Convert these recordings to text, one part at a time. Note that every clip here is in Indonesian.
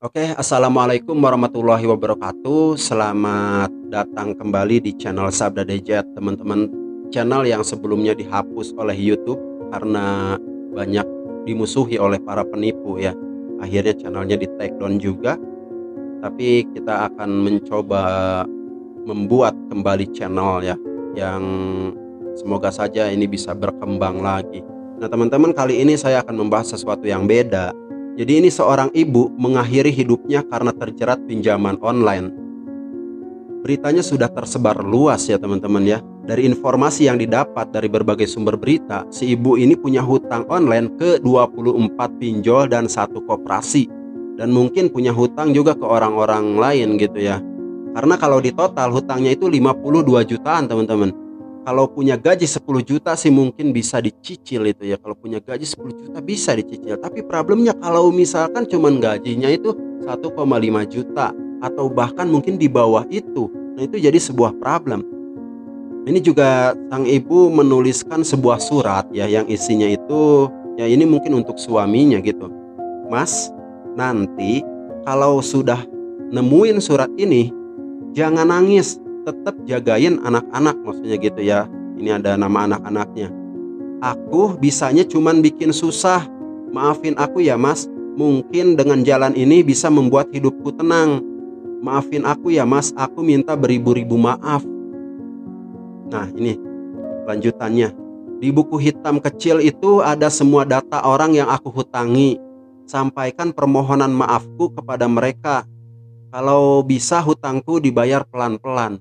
Oke, assalamualaikum warahmatullahi wabarakatuh. Selamat datang kembali di channel Sabda Dejat, teman-teman. Channel yang sebelumnya dihapus oleh YouTube karena banyak dimusuhi oleh para penipu ya. Akhirnya channelnya di take down juga. Tapi kita akan mencoba membuat kembali channel ya, yang semoga saja ini bisa berkembang lagi. Nah teman-teman, kali ini saya akan membahas sesuatu yang beda. Jadi ini seorang ibu mengakhiri hidupnya karena terjerat pinjaman online. Beritanya sudah tersebar luas ya teman-teman ya. Dari informasi yang didapat dari berbagai sumber berita, si ibu ini punya hutang online ke 24 pinjol dan satu koperasi. Dan mungkin punya hutang juga ke orang-orang lain gitu ya. Karena kalau di total hutangnya itu 52 jutaan teman-teman. Kalau punya gaji 10 juta sih mungkin bisa dicicil itu ya. Kalau punya gaji 10 juta bisa dicicil. Tapi problemnya kalau misalkan cuman gajinya itu 1,5 juta atau bahkan mungkin di bawah itu. Nah itu jadi sebuah problem. Ini juga sang ibu menuliskan sebuah surat ya yang isinya itu ya ini mungkin untuk suaminya gitu. Mas, nanti kalau sudah nemuin surat ini jangan nangis, tetap jagain anak-anak, maksudnya gitu ya. Ini ada nama anak-anaknya. Aku bisanya cuman bikin susah. Maafin aku ya mas. Mungkin dengan jalan ini bisa membuat hidupku tenang. Maafin aku ya mas, aku minta beribu-ribu maaf. Nah ini lanjutannya. Di buku hitam kecil itu ada semua data orang yang aku hutangi. Sampaikan permohonan maafku kepada mereka. Kalau bisa hutangku dibayar pelan-pelan.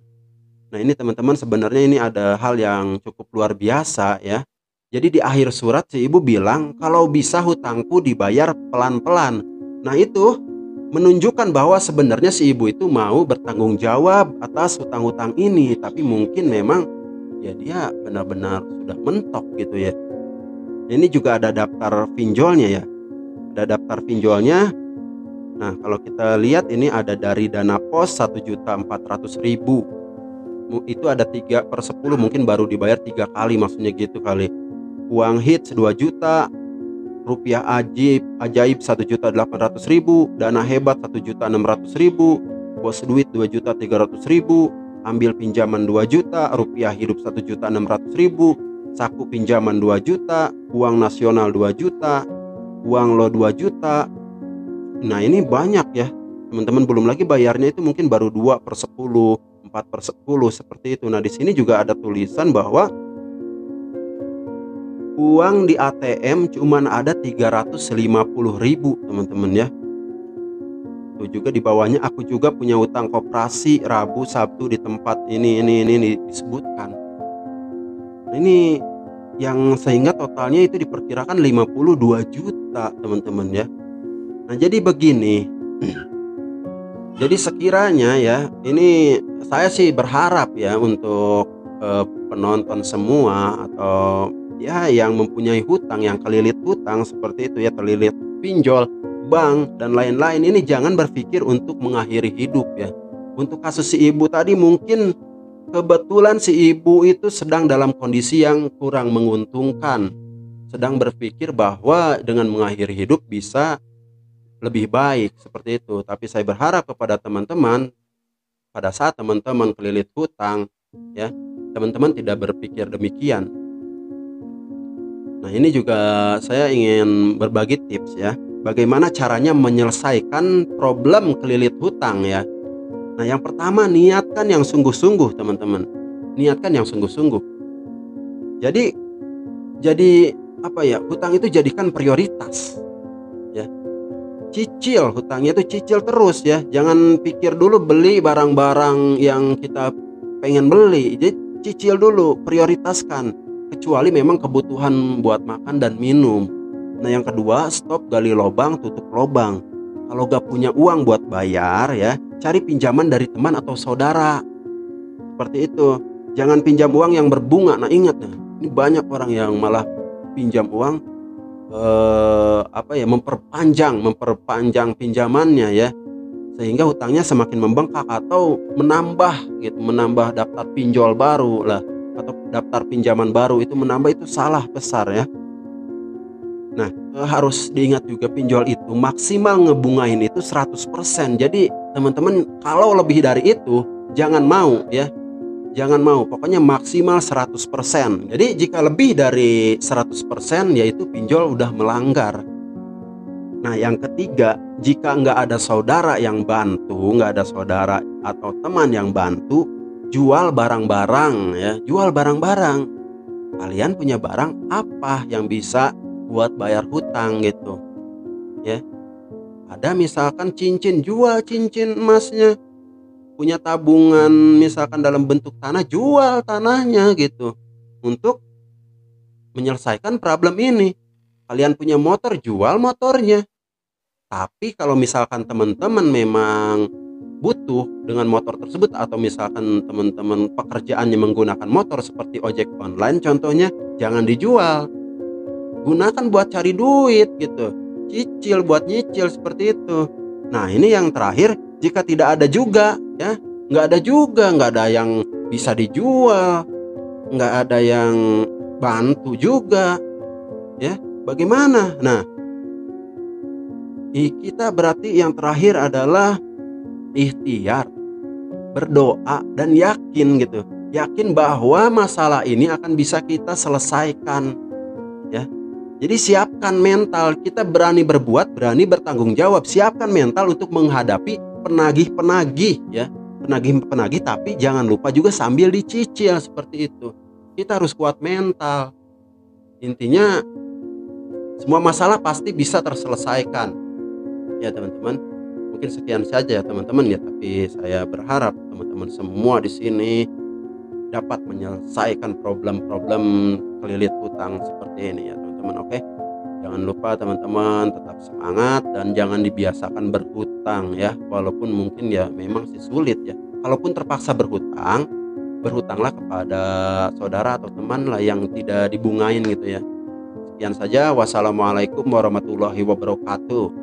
Nah ini teman-teman, sebenarnya ini ada hal yang cukup luar biasa ya. Jadi di akhir surat si ibu bilang kalau bisa hutangku dibayar pelan-pelan. Nah itu menunjukkan bahwa sebenarnya si ibu itu mau bertanggung jawab atas hutang-hutang ini. Tapi mungkin memang ya dia benar-benar sudah mentok gitu ya. Ini juga ada daftar pinjolnya ya. Ada daftar pinjolnya. Nah kalau kita lihat ini ada dari dana pos 1.400.000. Itu ada 3/10, mungkin baru dibayar 3 kali, maksudnya gitu kali. Uang hits 2 juta, rupiah ajaib 1.800.000, dana hebat 1.600.000, bos duit 2.300.000, ambil pinjaman 2 juta, rupiah hidup 1.600.000, saku pinjaman 2 juta, uang nasional 2 juta, uang lo 2 juta. Nah ini banyak ya teman-teman, belum lagi bayarnya itu mungkin baru 2/10, 4/10 seperti itu. Nah di sini juga ada tulisan bahwa uang di ATM cuman ada 350.000 teman-teman ya. Itu juga di bawahnya, aku juga punya utang koperasi Rabu Sabtu di tempat ini disebutkan. Nah, ini yang sehingga totalnya itu diperkirakan 52 juta teman-teman ya. Nah jadi begini. Jadi sekiranya ya, ini saya sih berharap ya untuk penonton semua atau ya yang mempunyai hutang, yang kelilit hutang seperti itu ya, terlilit pinjol, bank dan lain-lain, ini jangan berpikir untuk mengakhiri hidup ya. Untuk kasus si ibu tadi mungkin kebetulan si ibu itu sedang dalam kondisi yang kurang menguntungkan, sedang berpikir bahwa dengan mengakhiri hidup bisa lebih baik seperti itu. Tapi saya berharap kepada teman-teman, pada saat teman-teman kelilit hutang ya, teman-teman tidak berpikir demikian. Nah ini juga saya ingin berbagi tips ya, bagaimana caranya menyelesaikan problem kelilit hutang ya. Nah yang pertama, niatkan yang sungguh-sungguh teman-teman, niatkan yang sungguh-sungguh. Jadi apa ya, hutang itu jadikan prioritas ya. Cicil hutangnya itu, cicil terus ya. Jangan pikir dulu beli barang-barang yang kita pengen beli. Jadi cicil dulu, prioritaskan. Kecuali memang kebutuhan buat makan dan minum. Nah yang kedua, stop gali lubang tutup lubang. Kalau gak punya uang buat bayar ya, cari pinjaman dari teman atau saudara. Seperti itu. Jangan pinjam uang yang berbunga. Nah ingat ya, ini banyak orang yang malah pinjam uang memperpanjang pinjamannya ya, sehingga hutangnya semakin membengkak atau menambah daftar pinjol baru lah, atau daftar pinjaman baru itu menambah, itu salah besar ya. Nah harus diingat juga pinjol itu maksimal ngebungain itu 100%. Jadi teman-teman kalau lebih dari itu jangan mau ya. Jangan mau, pokoknya maksimal 100%. Jadi jika lebih dari 100% yaitu pinjol udah melanggar. Nah yang ketiga, jika nggak ada saudara yang bantu, nggak ada saudara atau teman yang bantu, jual barang-barang ya, jual barang-barang. Kalian punya barang apa yang bisa buat bayar hutang gitu ya. Ada misalkan cincin, jual cincin emasnya. Punya tabungan misalkan dalam bentuk tanah, jual tanahnya gitu untuk menyelesaikan problem ini. Kalian punya motor, jual motornya. Tapi kalau misalkan teman-teman memang butuh dengan motor tersebut, atau misalkan teman-teman pekerjaannya menggunakan motor seperti ojek online contohnya, jangan dijual. Gunakan buat cari duit gitu. Cicil, buat nyicil seperti itu. Nah ini yang terakhir, jika tidak ada juga ya, nggak ada juga, nggak ada yang bisa dijual, nggak ada yang bantu juga ya, bagaimana? Nah kita berarti yang terakhir adalah ikhtiar, berdoa, dan yakin gitu. Yakin bahwa masalah ini akan bisa kita selesaikan ya. Jadi siapkan mental, kita berani berbuat, berani bertanggung jawab. Siapkan mental untuk menghadapi penagih-penagih ya. Penagih-penagih, tapi jangan lupa juga sambil dicicil seperti itu. Kita harus kuat mental. Intinya semua masalah pasti bisa terselesaikan. Ya teman-teman, mungkin sekian saja ya teman-teman ya, tapi saya berharap teman-teman semua di sini dapat menyelesaikan problem-problem kelilit hutang seperti ini ya teman-teman. Oke, jangan lupa teman-teman tetap semangat dan jangan dibiasakan berhutang ya, walaupun mungkin ya memang sih sulit ya. Kalaupun terpaksa berhutang, berhutanglah kepada saudara atau teman lah yang tidak dibungain gitu ya. Sekian saja, wassalamualaikum warahmatullahi wabarakatuh.